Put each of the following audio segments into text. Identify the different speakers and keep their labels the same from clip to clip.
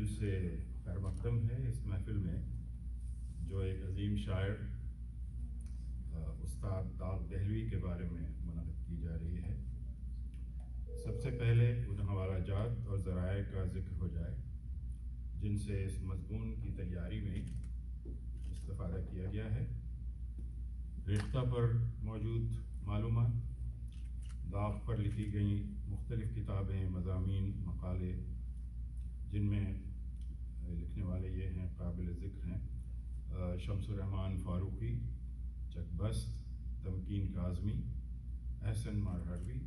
Speaker 1: دل سے خیر مقدم ہے اس محفل میں جو ایک عظیم شاعر استاد داغ دہلوی کے بارے میں منعقد کی جا رہی ہے۔ سب سے پہلے ان حوالہ جات اور ذرائع کا ذکر ہو جائے جن سے اس مضمون کی تیاری میں استفادہ کیا گیا ہے۔ ریختہ پر موجود معلومات، داغ پر لکھی گئیں مختلف کتابیں، مضامین، مقالے جن میں لکھنے والے یہ ہیں، قابل ذکر ہیں شمس الرحمن فاروقی، چکبست، تمکین کاظمی، احسن مارہروی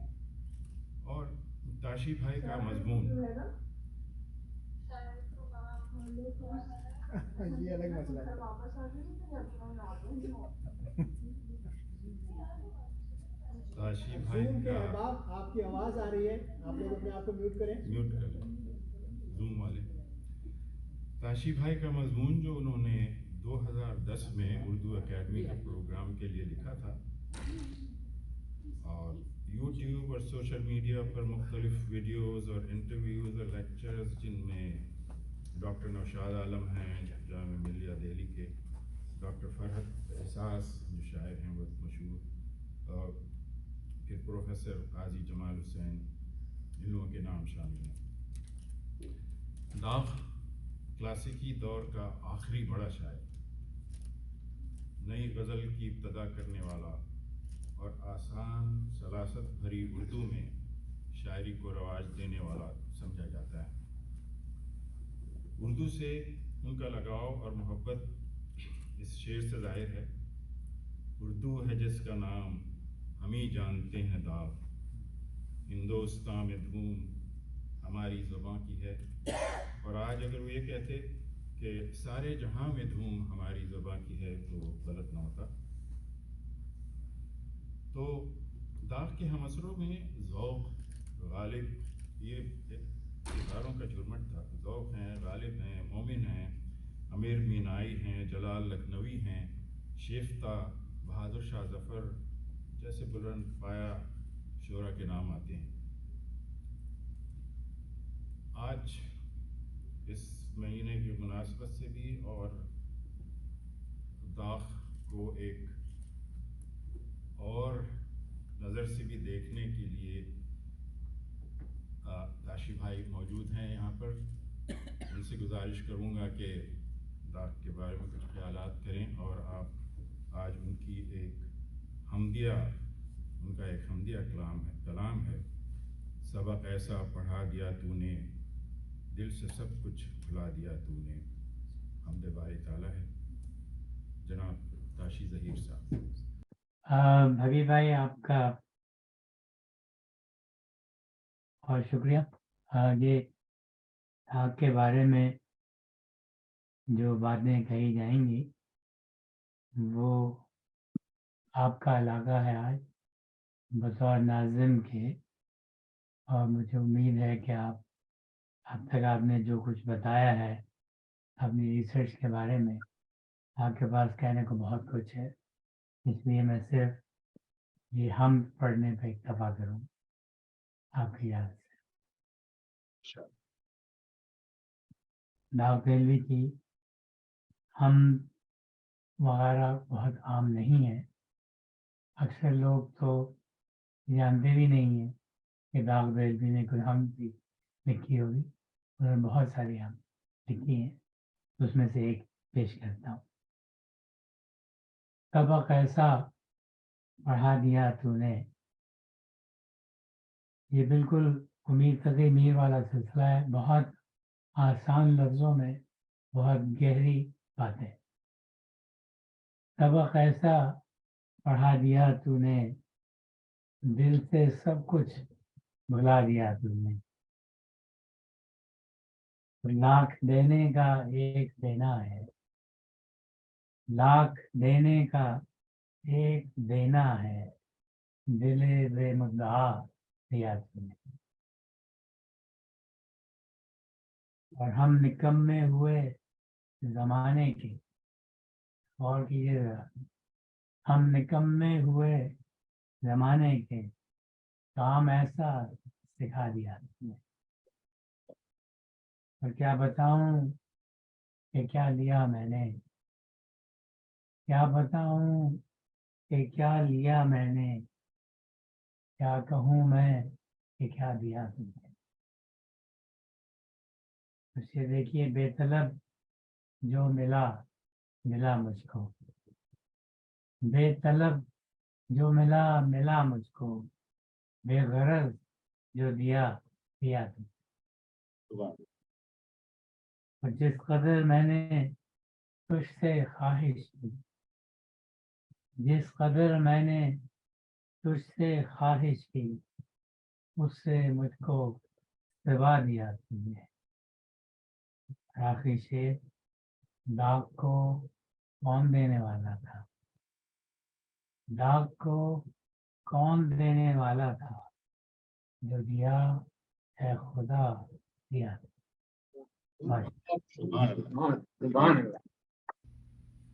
Speaker 1: اور تاشی بھائی کا مضمون۔
Speaker 2: یہ الگ مسئلہ ہے۔
Speaker 1: تاشی بھائی کا
Speaker 2: آپ کی آواز آ رہی ہے، آپ لوگ اپنے آپ کو میوٹ کریں۔
Speaker 1: میوٹ کر لیں زوم والے۔ تاشی بھائی کا مضمون جو انہوں نے 2010 میں اردو اکیڈمی کے پروگرام کے لیے لکھا تھا، اور یوٹیوب اور سوشل میڈیا پر مختلف ویڈیوز اور انٹرویوز اور لیکچرز جن میں ڈاکٹر نوشاد عالم ہیں جامعہ ملیہ دہلی کے، ڈاکٹر فرحت احساس جو شاعر ہیں بہت مشہور، اور پھر پروفیسر قاضی جمال حسین، ان لوگوں کے نام شامل ہیں۔ داغ کلاسیکی دور کا آخری بڑا شاعر، نئی غزل کی ابتدا کرنے والا اور آسان سلاست بھری اردو میں شاعری کو رواج دینے والا سمجھا جاتا ہے۔ اردو سے ان کا لگاؤ اور محبت اس شعر سے ظاہر ہے۔ اردو ہے جس کا نام ہم ہی جانتے ہیں داغ، ہندوستان میں دھوم ہماری زباں کی ہے۔ اور آج اگر وہ یہ کہتے کہ سارے جہاں میں دھوم ہماری زباں کی ہے تو غلط نہ ہوتا۔ تو داغ کے ہم اثروں میں ذوق، غالب، یہ کرداروں کا جھرمٹ تھا۔ ذوق ہیں، غالب ہیں، مومن ہیں، امیر مینائی ہیں، جلال لکھنوی ہیں، شیفتہ، بہادر شاہ ظفر جیسے بلند پایہ شعراء کے نام آتے ہیں۔ آج اس مہینے کی مناسبت سے بھی اور داغ کو ایک اور نظر سے بھی دیکھنے کے لیے تاشی بھائی موجود ہیں یہاں پر۔ ان سے گزارش کروں گا کہ داغ کے بارے میں کچھ خیالات کریں، اور آپ آج ان کی ایک حمدیہ، ان کا ایک حمدیہ کلام ہے، سبق ایسا پڑھا دیا تو نے، دل سے سب کچھ بھلا دیا تو نے، حمد باری تعالیٰ ہے۔ جناب تاشی ظہیر صاحب۔
Speaker 3: بھگی بھائی آپ کا بہت شکریہ۔ یہ داغ کے بارے میں جو باتیں کہی جائیں گی وہ آپ کا علاقہ ہے آج بطور ناظم کے، اور مجھے امید ہے کہ اب تک آپ نے جو کچھ بتایا ہے اپنی ریسرچ کے بارے میں، آپ کے پاس کہنے کو بہت کچھ ہے، اس لیے میں صرف یہ ہم پڑھنے پہ اکتفا کروں آپ کی یاد سے۔ داغ دہلوی کی ہم وغیرہ بہت عام نہیں ہے، اکثر لوگ تو جانتے بھی نہیں ہیں کہ داغ دہلوی نے کوئی ہم بھی لکھی ہوگی۔ انہوں نے بہت ساری ہم لکھی ہیں، اس میں سے ایک پیش کرتا ہوں۔ سبق ایسا پڑھا دیا تو نے، یہ بالکل امیر تقی میر والا سلسلہ ہے، بہت آسان لفظوں میں بہت گہری باتیں۔ سبق ایسا پڑھا دیا تو نے، دل سے سب کچھ بھلا دیا تو نے، لاکھ دینے کا ایک دینا ہے، لاکھ دینے کا ایک دینا ہے، دل بے مدعا دیا تو نے۔ اور ہم نکمے ہوئے زمانے کے، اور کیجیے ذرا، ہم نکمے ہوئے زمانے کے، کام ایسا سکھا دیا تم نے۔ اور کیا بتاؤں کہ کیا لیا میں نے، کیا بتاؤں کہ کیا لیا میں نے، کیا کہوں میں کہ کیا دیا تم نے. اسے دیکھیے، بے طلب جو ملا ملا مجھ کو، بے طلب جو ملا ملا مجھ کو، بے غرض جو دیا دیا تم. اور جس قدر میں نے تجھ سے خواہش کی، جس قدر میں نے تجھ سے خواہش کی، اس سے مجھ کو سوا دیا تم نے. آخری شعر، داغ کو کون دینے والا تھا، داغ کو کون دینے والا تھا، جو دیا ہے خدا دیا.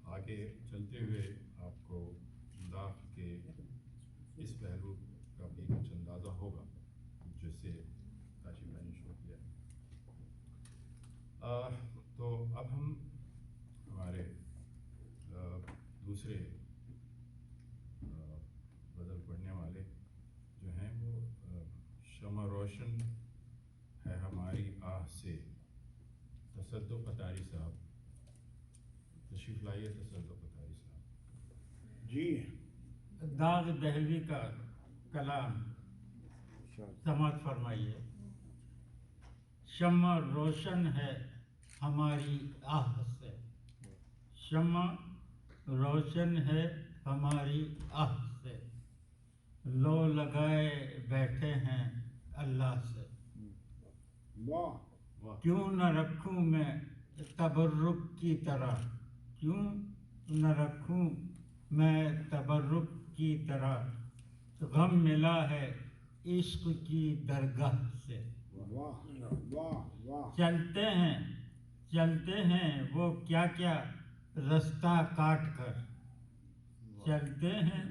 Speaker 1: آگے چلتے ہوئے آپ کو داغ کے اس پہلو کا بھی کچھ اندازہ ہوگا جسے کاشی بھائی نے شروع کیا. تو اب ہم ہمارے دوسرے غزل پڑھنے والے جو ہیں وہ شمع روشن ہے ہماری آہ سے، تصدق اتاری صاحب تشریف لائیے. تصدق اتاری صاحب.
Speaker 4: جی
Speaker 5: داغ دہلوی کا کلام سماعت فرمائیے. شمع روشن ہے ہماری آہ سے، شمع روشن ہے ہماری آہ سے، لو لگائے بیٹھے ہیں اللہ سے.
Speaker 4: واہ
Speaker 5: کیوں نہ رکھوں میں تبرک کی طرح، کیوں نہ رکھوں میں تبرک کی طرح، غم ملا ہے عشق کی درگاہ سے.
Speaker 4: واہ واہ واہ
Speaker 5: چلتے ہیں وہ کیا کیا رستہ کاٹ کر، چلتے ہیں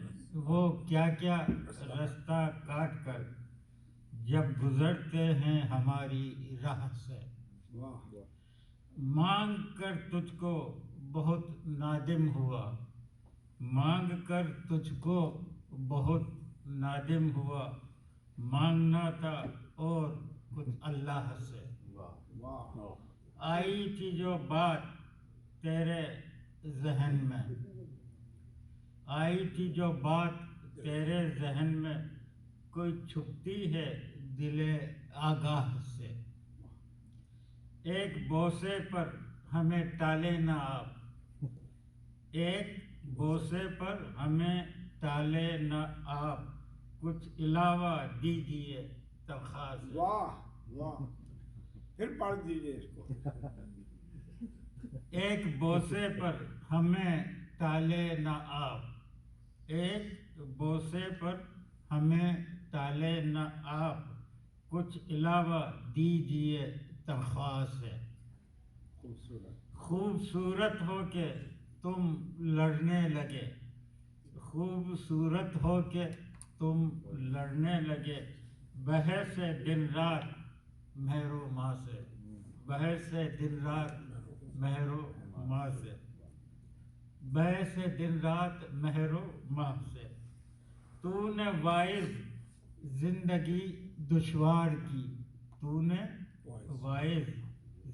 Speaker 5: وہ کیا کیا رستہ کاٹ کر، جب گزرتے ہیں ہماری راہ سے.
Speaker 4: واہ
Speaker 5: مانگ کر تجھ کو بہت نادم ہوا، مانگ کر تجھ کو بہت نادم ہوا، مانگنا تھا اور کچھ اللہ سے.
Speaker 4: واہ
Speaker 5: آئی تھی جو بات تیرے ذہن میں، آئی تھی جو بات تیرے ذہن میں، کوئی چھپتی ہے دل آگاہ سے. ایک بوسے پر ہمیں ٹالے نہ آپ، ایک بوسے پر ہمیں ٹالے نہ آپ، کچھ علاوہ دیجیے تنخواہ سے.
Speaker 4: واہ واہ پھر پڑھ دیجیے اس کو.
Speaker 5: ایک بوسے پر ہمیں ٹالے نہ آپ، ایک بوسے پر ہمیں ٹالے نہ آپ، کچھ علاوہ دیجیے تنخواہ سے. خوبصورت ہو کے تم لڑنے لگے، خوبصورت ہو کے تم لڑنے لگے، بحث دن رات مہر و ماہ سے، بحث دن رات مہر و ماہ سے، بحث دن رات مہر و ماہ سے. تو نے واعظ زندگی دشوار کی، تو نے واعظ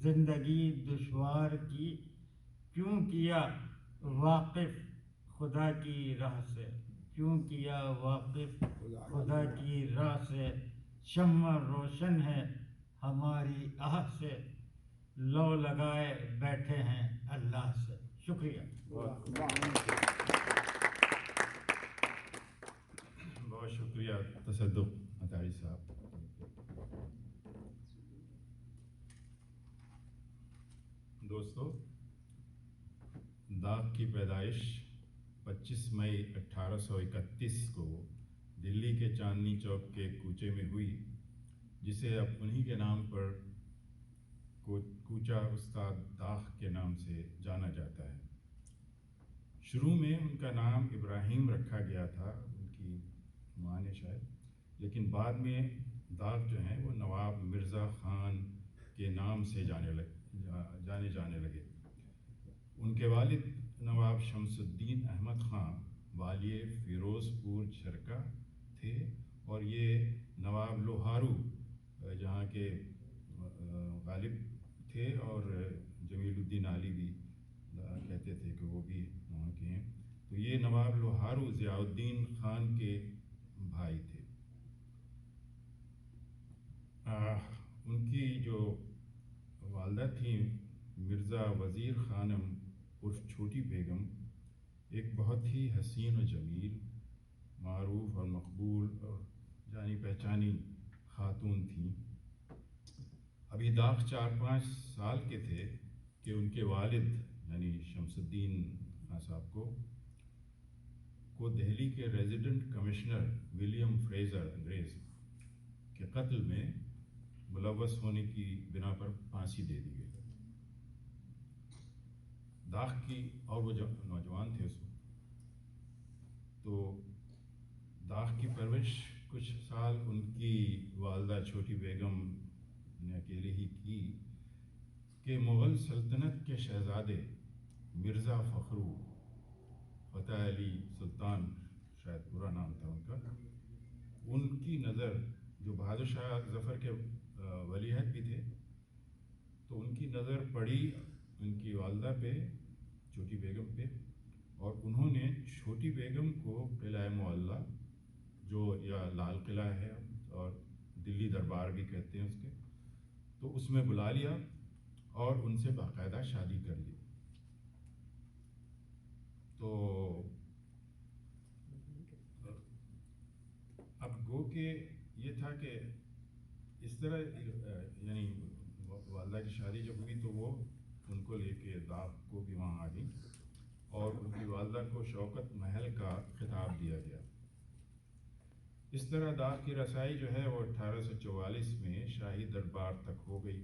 Speaker 5: زندگی دشوار کی، کیوں کیا واقف خدا کی راہ سے، کیوں کیا واقف خدا کی راہ سے. شمع روشن ہے ہماری آہ سے، لو لگائے بیٹھے ہیں اللہ سے. شکریہ.
Speaker 1: بہت شکریہ تصدق اتاری صاحب. دوستو، داغ کی پیدائش 25 مئی 1831 کو دلی کے چاندنی چوک کے کوچے میں ہوئی، جسے اب انہی کے نام پر کوچہ استاد داغ کے نام سے جانا جاتا ہے. شروع میں ان کا نام ابراہیم رکھا گیا تھا، ان کی ماں نے شاید، لیکن بعد میں داغ جو ہیں وہ نواب مرزا خان کے نام سے جانے جانے لگے۔ ان کے والد نواب شمس الدین احمد خان والی فیروز پور چرکا تھے، اور یہ نواب لوہارو جہاں کے غالب تھے، اور جمیل الدین علی بھی کہتے تھے کہ وہ بھی وہاں کے ہیں۔ تو یہ نواب لوہارو ضیاء الدین خان کے بھائی تھے۔ ان کی جو والدہ تھیں مرزا وزیر خانم عرف چھوٹی بیگم، ایک بہت ہی حسین و جمیل، معروف اور مقبول اور جانی پہچانی خاتون تھیں۔ ابھی داغ 4-5 سال کے تھے کہ ان کے والد یعنی شمس الدین خان صاحب کو دہلی کے ریزیڈنٹ کمشنر ولیم فریزر انگریز کے قتل میں ملوث ہونے کی بنا پر پھانسی دے دی گئی۔ داغ کی، اور وہ نوجوان تھے اس وقت، تو داغ کی پرورش کچھ سال ان کی والدہ چھوٹی بیگم نے اکیلے ہی کی کہ مغل سلطنت کے شہزادے مرزا فخرو فتح علی سلطان، شاید پورا نام تھا ان کا، ان کی نظر، جو بہادر شاہ ظفر کے ولی عہد بھی تھے، تو ان کی نظر پڑی ان کی والدہ پہ، چھوٹی بیگم پہ، اور انہوں نے چھوٹی بیگم کو قلعہ معلیٰ، جو یا لال قلعہ ہے اور دلی دربار بھی کہتے ہیں اس کے، تو اس میں بلا لیا اور ان سے باقاعدہ شادی کر لی۔ تو اب گو کہ یہ تھا کہ اس طرح یعنی والدہ کی شادی جب ہوئی تو وہ ان کو لے کے داغ کو بھی وہاں آ گئی، اور ان کی والدہ کو شوکت محل کا خطاب دیا گیا۔ اس طرح داغ کی رسائی جو ہے وہ 1844 میں شاہی دربار تک ہو گئی۔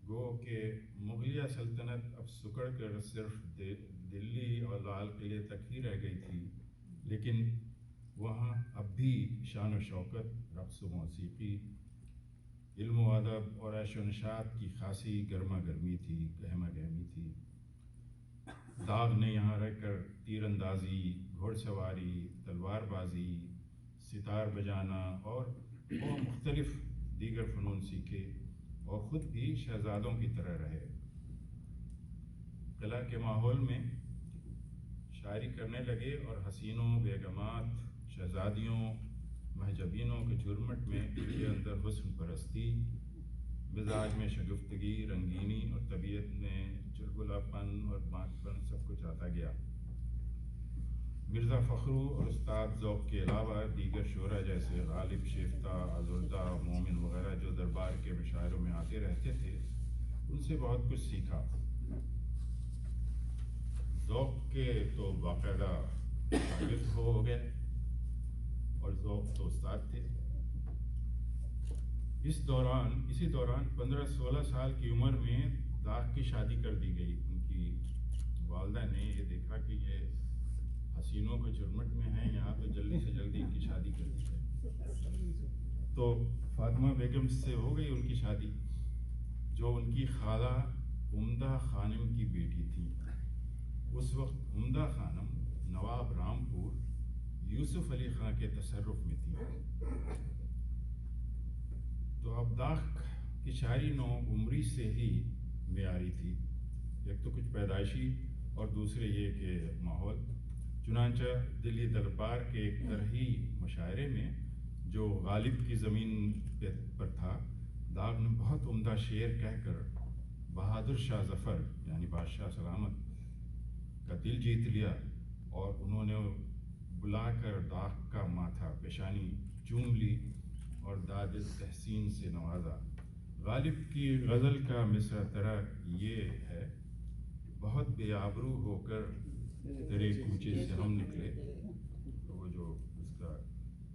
Speaker 1: گو کہ مغلیہ سلطنت اب سکڑ کر صرف دلی اور لال قلعے تک ہی رہ گئی تھی، لیکن وہاں اب بھی شان و شوکت، رقص و موسیقی، علم و ادب اور عیش و نشاط کی خاصی گرما گرمی تھی، گہما گہمی تھی۔ داغ نے یہاں رہ کر تیر اندازی، گھوڑ سواری، تلوار بازی، ستار بجانا اور مختلف دیگر فنون سیکھے، اور خود بھی شہزادوں کی طرح رہے۔ قلعہ کے ماحول میں شاعری کرنے لگے، اور حسینوں، بیگمات، شہزادیوں، محجبینوں کے جھرمٹ میں ان کے اندر حسن پرستی، مزاج میں شگفتگی، رنگینی، اور طبیعت میں چلبلا پن اور بانک پن سب کچھ آتا گیا۔ مرزا فخرو اور استاد ذوق کے علاوہ دیگر شعراء جیسے غالب شیفتہ، آزردہ، مومن وغیرہ جو دربار کے مشاعروں میں آتے رہتے تھے، ان سے بہت کچھ سیکھا۔ ذوق کے تو باقاعدہ شاگرد ہو گئے، اور ذوق تو استاد تھے۔ اسی دوران 15-16 سال کی عمر میں داغ کی شادی کر دی گئی۔ ان کی والدہ نے یہ دیکھا کہ یہ حسینوں کے جھرمٹ میں ہیں یہاں، تو جلدی سے جلدی ان کی شادی کر دی جائے۔ تو فاطمہ بیگم سے ہو گئی ان کی شادی، جو ان کی خالہ عمدہ خانم کی بیٹی تھی۔ اس وقت عمدہ خانم نواب رامپور یوسف علی خان کے تصرف میں تھی۔ تو اب داغ کی شاعری نو عمری سے ہی معیاری تھی، ایک تو کچھ پیدائشی اور دوسرے یہ کہ ماحول۔ چنانچہ دلی دربار کے ایک طرحی مشاعرے میں جو غالب کی زمین پر تھا، داغ نے بہت عمدہ شعر کہہ کر بہادر شاہ ظفر یعنی بادشاہ سلامت کا دل جیت لیا، اور انہوں نے بلا کر داغ کا ماتھا پیشانی چوم لی اور داد تحسین سے نوازا۔ غالب کی غزل کا مصرع طرح یہ ہے: بہت بے آبرو ہو کر تیرے کوچے سے ہم نکلے، تو وہ جو اس کا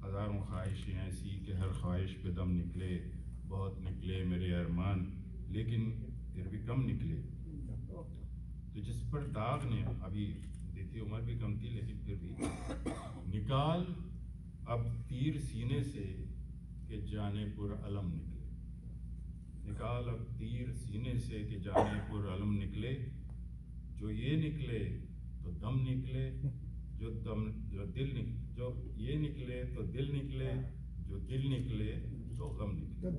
Speaker 1: ہزاروں خواہشیں ایسی کہ ہر خواہش پہ دم نکلے، بہت نکلے میرے ارمان لیکن پھر بھی کم نکلے۔ تو جس پر داغ نے، ابھی دیکھیے عمر بھی کم تھی لیکن پھر بھی، نکال اب تیر سینے سے کہ جانے پر علم نکلے، نکال اب تیر سینے سے کہ جانے پر علم نکلے، جو یہ نکلے تو دم نکلے، جو یہ نکلے تو دل نکلے، جو دل نکلے تو غم نکلے۔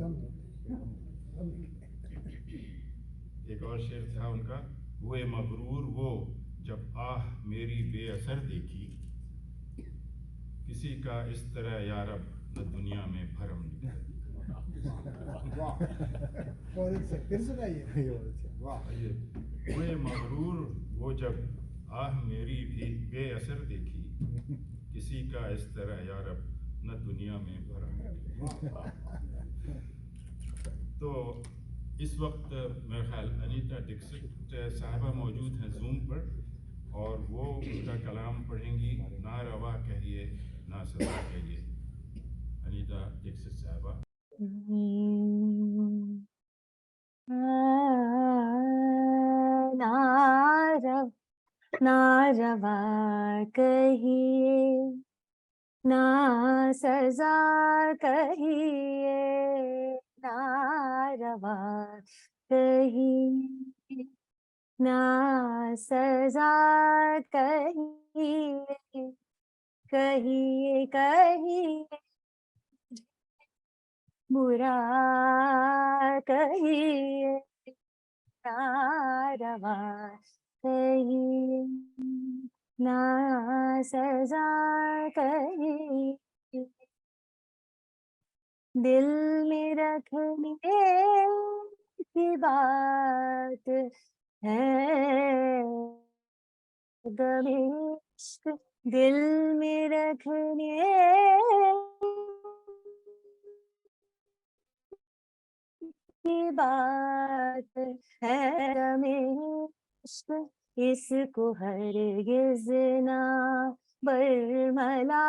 Speaker 1: ایک اور شعر تھا ان کا، ہوئے مغرور وہ جب آہ میری بے اثر دیکھی، کسی کا اس طرح یا رب نہ دنیا میں بھرم نکلے۔
Speaker 2: اور ایک سے پھر سنائیے۔
Speaker 1: ہوئے مغرور وہ جب آہ میری بھی بے اثر دیکھی، کسی کا اس طرح یا رب نہ دنیا میں بھرم نکلے۔ تو اس وقت میرا خیال انیتا ڈکسٹ صاحبہ موجود ہیں زوم پر، اور وہ ان کا کلام پڑھیں گی، نہ روا کہیے نہ سزا کہیے۔ انیتا ڈکسٹ صاحبہ۔
Speaker 6: نہ روا کہیے نہ سزا کہیے، نہ روا کہیے نہ سزا کہیے، کہیے کہیے برا کہیے نہ روا کہیے نہ سزا کہیے، دل میں رکھنے کی بات ہے غم عشق، دل میں رکھنے کی بات ہے غم عشق، اس کو ہرگز نہ برملا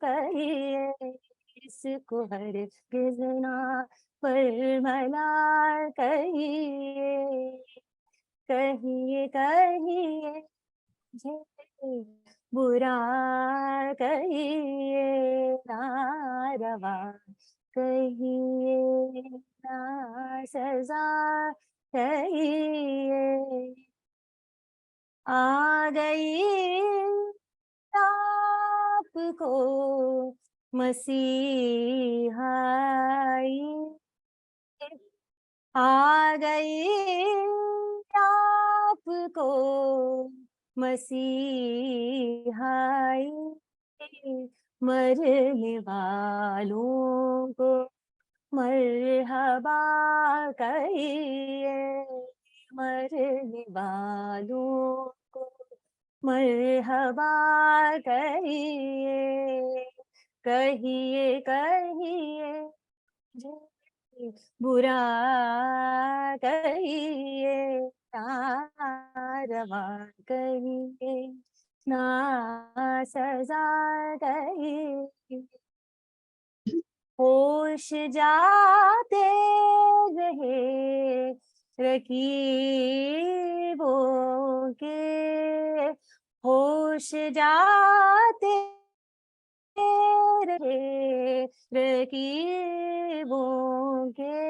Speaker 6: کہیے، اس کو ہرگز نہ برملا کہیے، کہیے کہیے برا کہیے نہ روا کہیے نہ سزا کہیے، آ گئی آپ کو مسیحائی، آ گئی آپ کو مسیحائی، مرنے والوں کو مرحبا کہیے، مرنے والوں کو مرحبا کہیے، کہیے کہیے برا کہیے نہ روا کہیے نہ سزا کہیے، ہوش جاتے رہے رقیبوں کے، ہوش جاتے رہے رقیبوں کے،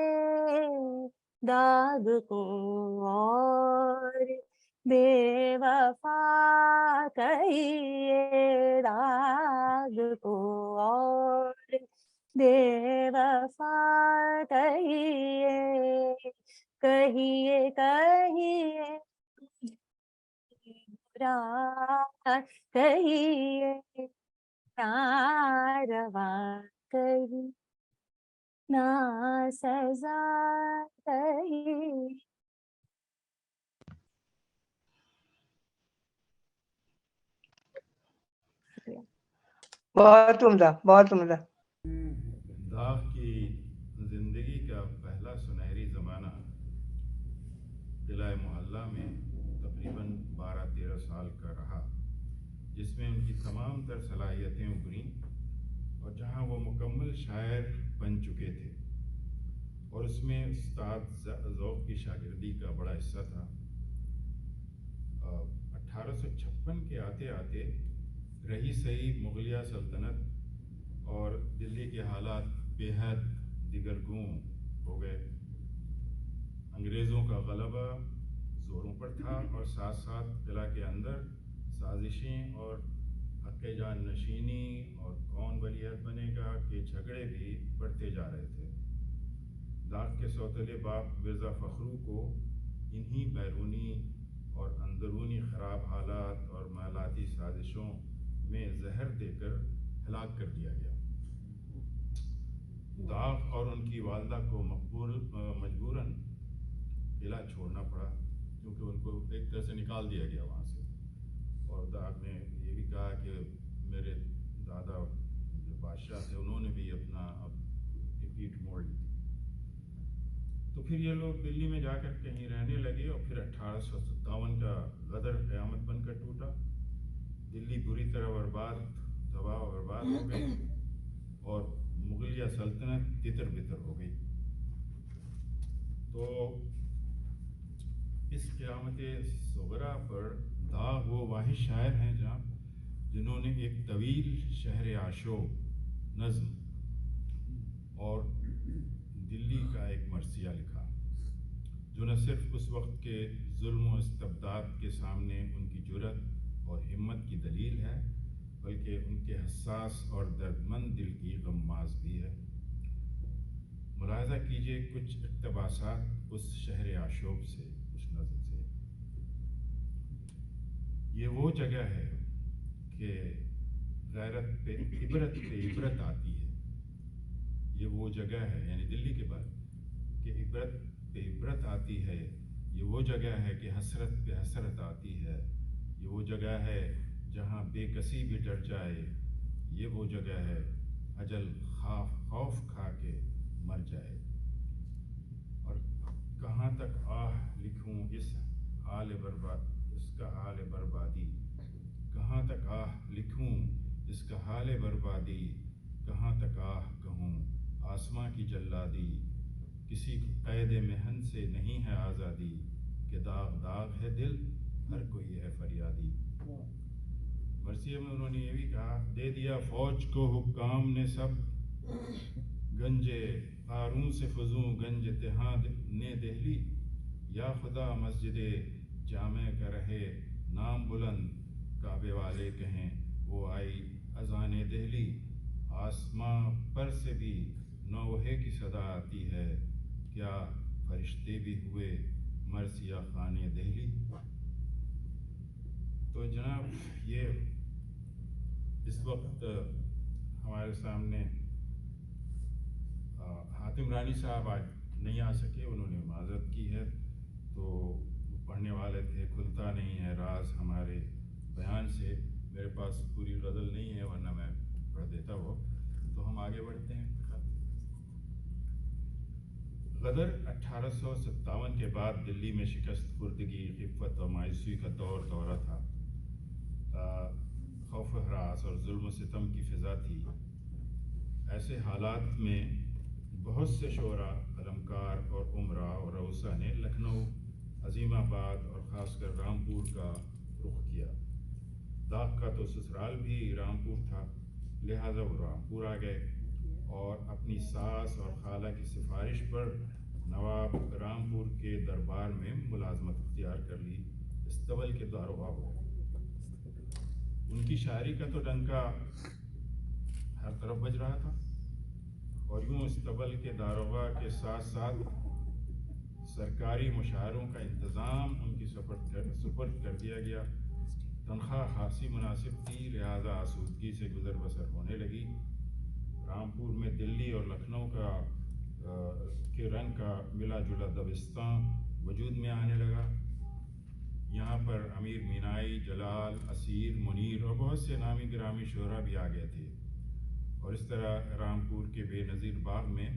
Speaker 6: داغ کو اور بے وفا کہیے، داغ کو اور بے وفا کہیے، کہیے کہیے برا کہیے نہ روا کہیے نہ سزا کہیے۔
Speaker 7: بہت عمدہ، بہت عمدہ۔
Speaker 1: داغ کی زندگی کا پہلا سنہری زمانہ قلعہ محلہ میں تقریباً 12-13 سال کا رہا، جس میں ان کی تمام تر صلاحیتیں ابھریں اور جہاں وہ مکمل شاعر بن چکے تھے، اور اس میں استاد ذوق کی شاگردی کا بڑا حصہ تھا۔ 1856 کے آتے آتے رہی سہی مغلیہ سلطنت اور دلی کے حالات بے حد دیگرگوں ہو گئے، انگریزوں کا غلبہ زوروں پر تھا اور ساتھ ساتھ قلعہ کے اندر سازشیں اور حق جان نشینی اور کون ولیعہد بنے گا کے جھگڑے بھی بڑھتے جا رہے تھے۔ داغ کے سوتیلے باپ مرزا فخرو کو انہی بیرونی اور اندرونی خراب حالات اور مالیاتی سازشوں میں زہر دے کر ہلاک کر دیا گیا۔ داغ اور ان کی والدہ کو مجبوراً قلعہ چھوڑنا پڑا، کیونکہ ان کو ایک طرح سے نکال دیا گیا وہاں سے۔ اور داغ نے یہ بھی کہا کہ میرے دادا جو بادشاہ تھے انہوں نے بھی اپنا پیٹھ موڑ لی تھی۔ تو پھر یہ لوگ دلی میں جا کر کہیں رہنے لگے اور پھر 1857 کا غدر قیامت بن کر ٹوٹا۔ دلی بری طرح تباہ و برباد ہو گئی اور مغلیہ سلطنت تتر بتر ہو گئی۔ تو اس قیامت صغریٰ پر داغ وہ واحد شاعر ہیں جنہوں نے ایک طویل شہر آشوب نظم اور دلی کا ایک مرثیہ لکھا، جو نہ صرف اس وقت کے ظلم و استبداد کے سامنے ان کی جرأت اور ہمت کی دلیل ہے، بلکہ ان کے حساس اور دردمند دل کی غماز بھی ہے۔ ملاحظہ کیجئے کچھ اقتباسات اس شہر آشوب سے، اس نظم سے۔ یہ وہ جگہ ہے کہ غیرت پہ عبرت آتی ہے۔ یہ وہ جگہ ہے، یعنی دلی کے بعد، کہ عبرت پہ عبرت آتی ہے۔ یہ وہ جگہ ہے کہ حسرت پہ حسرت آتی ہے۔ یہ وہ جگہ ہے جہاں بے کسی بھی ڈر جائے۔ یہ وہ جگہ ہے اجل خوف کھا کے مر جائے۔ اور کہاں تک آہ لکھوں اس کا حال بربادی، کہاں تک آہ لکھوں اس کا حال بربادی، کہاں تک آہ کہوں آسماں کی جلادی، کسی قید محن سے نہیں ہے آزادی، کہ داغ داغ ہے دل ہر کوئی ہے فریادی۔ مرثیے میں انہوں نے یہ بھی کہا، دے دیا فوج کو حکام نے سب، گنجے قارون سے فزوں گنج اتحاد نے دہلی، یا خدا مسجد جامع کا رہے نام بلند، کعبے والے کہیں وہ آئی اذان دہلی، آسماں پر سے بھی نوحے کی صدا آتی ہے، کیا فرشتے بھی ہوئے مرثیہ خان دہلی۔ تو جناب یہ اس وقت ہمارے سامنے حاتم رانی صاحب آج نہیں آ سکے، انہوں نے معذرت کی ہے، تو پڑھنے والے تھے کھلتا نہیں ہے راز ہمارے بیان سے۔ میرے پاس پوری غزل نہیں ہے ورنہ میں پڑھ دیتا وہ، تو ہم آگے بڑھتے ہیں۔ غدر 1857 کے بعد دلی میں شکست خوردگی، خفت اور مایوسی کا دورہ تھا۔ خوف و ہراس اور ظلم و ستم کی فضا تھی۔ ایسے حالات میں بہت سے شعراء، قلمکار اور عمراء اور رؤساء نے لکھنؤ، عظیم آباد اور خاص کر رامپور کا رخ کیا۔ داغ کا تو سسرال بھی رامپور تھا، لہٰذا وہ رامپور آ گئے اور اپنی ساس اور خالہ کی سفارش پر نواب رامپور کے دربار میں ملازمت اختیار کر لی، استبل کے داروغہ ہو گئے۔ ان کی شاعری کا تو ڈنکا ہر طرف بج رہا تھا، اور یوں استبل کے داروغہ کے ساتھ ساتھ سرکاری مشاعروں کا انتظام ان کی سپرد کر دیا گیا۔ تنخواہ خاصی مناسب تھی، لہذا آسودگی سے گزر بسر ہونے لگی۔ رامپور میں دلی اور لکھنؤ کے رنگ کا ملا جلا دبستان وجود میں آنے لگا۔ یہاں پر امیر مینائی، جلال، اسیر، منیر اور بہت سے نامی گرامی شعراء بھی آ گئے تھے، اور اس طرح رامپور کے بے نظیر باغ میں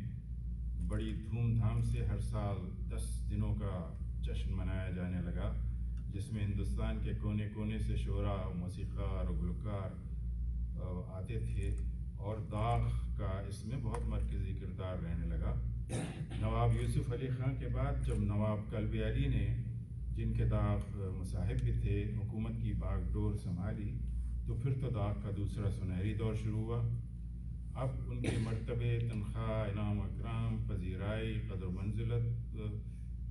Speaker 1: بڑی دھوم دھام سے ہر سال 10 دنوں کا جشن منایا جانے لگا، جس میں ہندوستان کے کونے کونے سے شعراء، موسیقار اور گلوکار آتے تھے، اور داغ کا اس میں بہت مرکزی کردار رہنے لگا۔ نواب یوسف علی خان کے بعد جب نواب کلب علی نے، جن کے داغ مصاحب بھی تھے، حکومت کی باغ ڈور سنبھالی، تو پھر تو داغ کا دوسرا سنہری دور شروع ہوا۔ اب ان کے مرتبے، تنخواہ، انعام و اکرام، پذیرائی، قدر و منزلت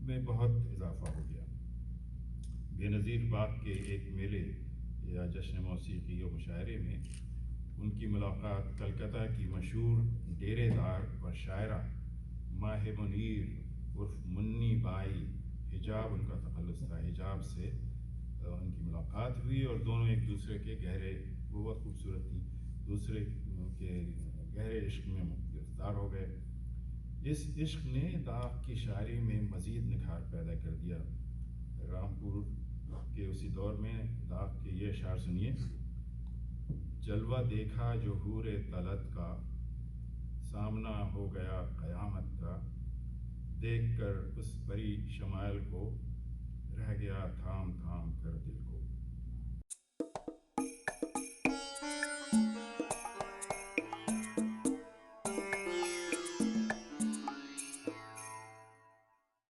Speaker 1: میں بہت اضافہ ہو گیا۔ بے نظیر باغ کے ایک میلے یا جشن موسیقی و مشاعرے میں ان کی ملاقات کلکتہ کی مشہور ڈیرے دار و شاعرہ ماہ منیر عرف منی بائی، حجاب ان کا تخلص تھا، حجاب سے ان کی ملاقات ہوئی اور دونوں ایک دوسرے کے گہرے، وہ بہت خوبصورت تھی، دوسرے کے گہرے عشق میں گرفتار ہو گئے۔ اس عشق نے داغ کی شاعری میں مزید نکھار پیدا کر دیا۔ رامپور کے اسی دور میں داغ کے یہ اشعار سنیے: جلوہ دیکھا جو حور طلعت کا، سامنا ہو گیا قیامت کا، دیکھ کر اس پری شمائل کو رہ گیا تھام تھام